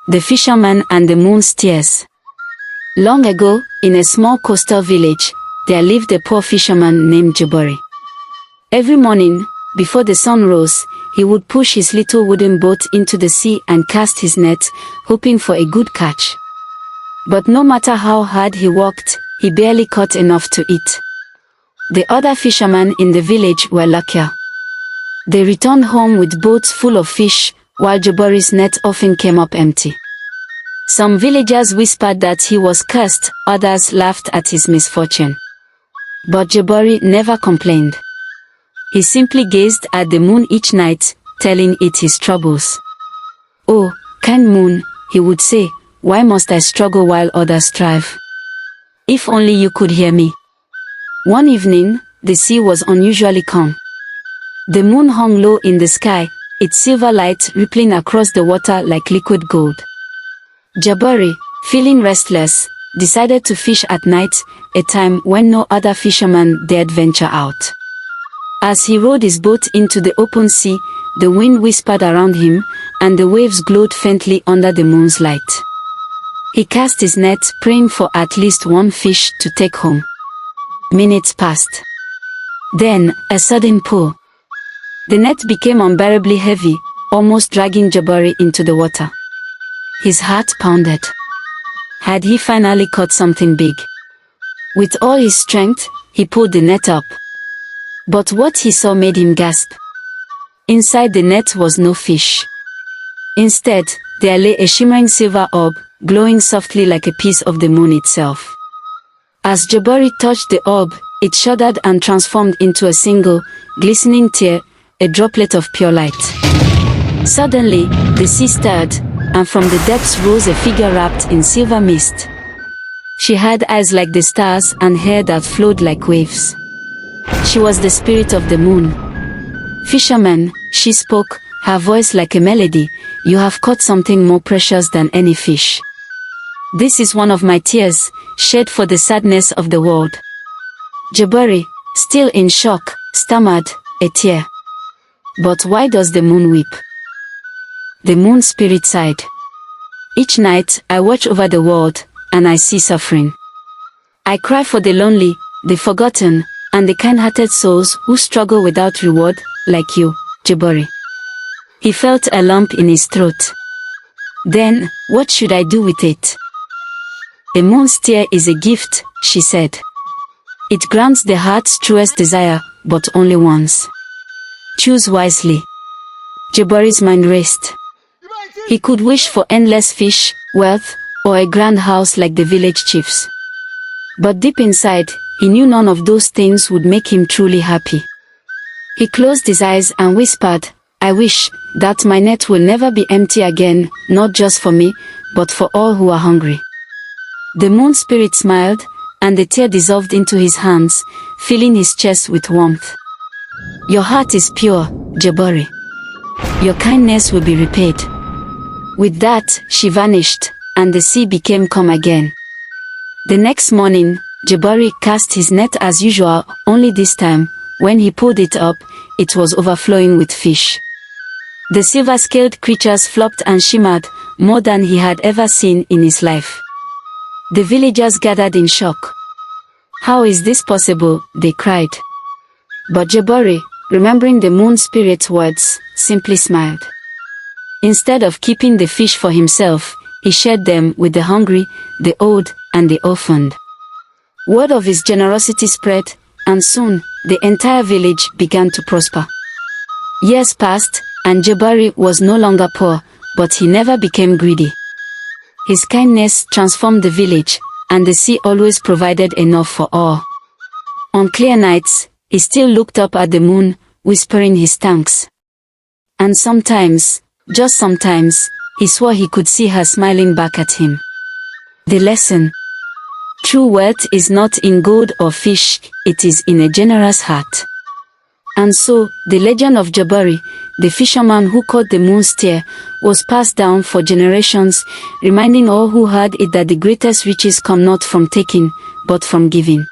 The Fisherman and the Moon's Tears. Long ago, in a small coastal village, there lived a poor fisherman named Jabari. Every morning, before the sun rose, he would push his little wooden boat into the sea and cast his net, hoping for a good catch. But no matter how hard he worked, he barely caught enough to eat. The other fishermen in the village were luckier. They returned home with boats full of fish, while Jabari's net often came up empty. Some villagers whispered that he was cursed, others laughed at his misfortune. But Jabari never complained. He simply gazed at the moon each night, telling it his troubles. "Oh, kind moon," he would say, "why must I struggle while others thrive? If only you could hear me." One evening, the sea was unusually calm. The moon hung low in the sky, its silver light rippling across the water like liquid gold. Jabari, feeling restless, decided to fish at night, a time when no other fisherman dared venture out. As he rowed his boat into the open sea, the wind whispered around him, and the waves glowed faintly under the moon's light. He cast his net, praying for at least one fish to take home. Minutes passed. Then, a sudden pull. The net became unbearably heavy, almost dragging Jabari into the water. His heart pounded. Had he finally caught something big? With all his strength, he pulled the net up. But what he saw made him gasp. Inside the net was no fish. Instead, there lay a shimmering silver orb, glowing softly like a piece of the moon itself. As Jabari touched the orb, it shuddered and transformed into a single, glistening tear, a droplet of pure light. Suddenly, the sea stirred, and from the depths rose a figure wrapped in silver mist. She had eyes like the stars and hair that flowed like waves. She was the spirit of the moon. "Fisherman," she spoke, her voice like a melody, "you have caught something more precious than any fish. This is one of my tears, shed for the sadness of the world." Jabari, still in shock, stammered, "A tear. But why does the moon weep?" The moon spirit sighed. "Each night, I watch over the world, and I see suffering. I cry for the lonely, the forgotten, and the kind-hearted souls who struggle without reward, like you, Jabari." He felt a lump in his throat. "Then, what should I do with it?" "A moon's tear is a gift," she said. "It grants the heart's truest desire, but only once. Choose wisely." Jabari's mind raced. He could wish for endless fish, wealth, or a grand house like the village chiefs. But deep inside, he knew none of those things would make him truly happy. He closed his eyes and whispered, "I wish that my net will never be empty again, not just for me, but for all who are hungry." The moon spirit smiled, and the tear dissolved into his hands, filling his chest with warmth. "Your heart is pure, Jabari. Your kindness will be repaid." With that, she vanished, and the sea became calm again. The next morning, Jabari cast his net as usual, only this time, when he pulled it up, it was overflowing with fish. The silver-scaled creatures flopped and shimmered, more than he had ever seen in his life. The villagers gathered in shock. "How is this possible?" they cried. But Jabari, remembering the moon spirit's words, simply smiled. Instead of keeping the fish for himself, he shared them with the hungry, the old, and the orphaned. Word of his generosity spread, and soon, the entire village began to prosper. Years passed, and Jabari was no longer poor, but he never became greedy. His kindness transformed the village, and the sea always provided enough for all. On clear nights, he still looked up at the moon, whispering his thanks. And sometimes, just sometimes, he swore he could see her smiling back at him. The lesson: true wealth is not in gold or fish, it is in a generous heart. And so, the legend of Jabari, the fisherman who caught the moon's tear, was passed down for generations, reminding all who heard it that the greatest riches come not from taking, but from giving.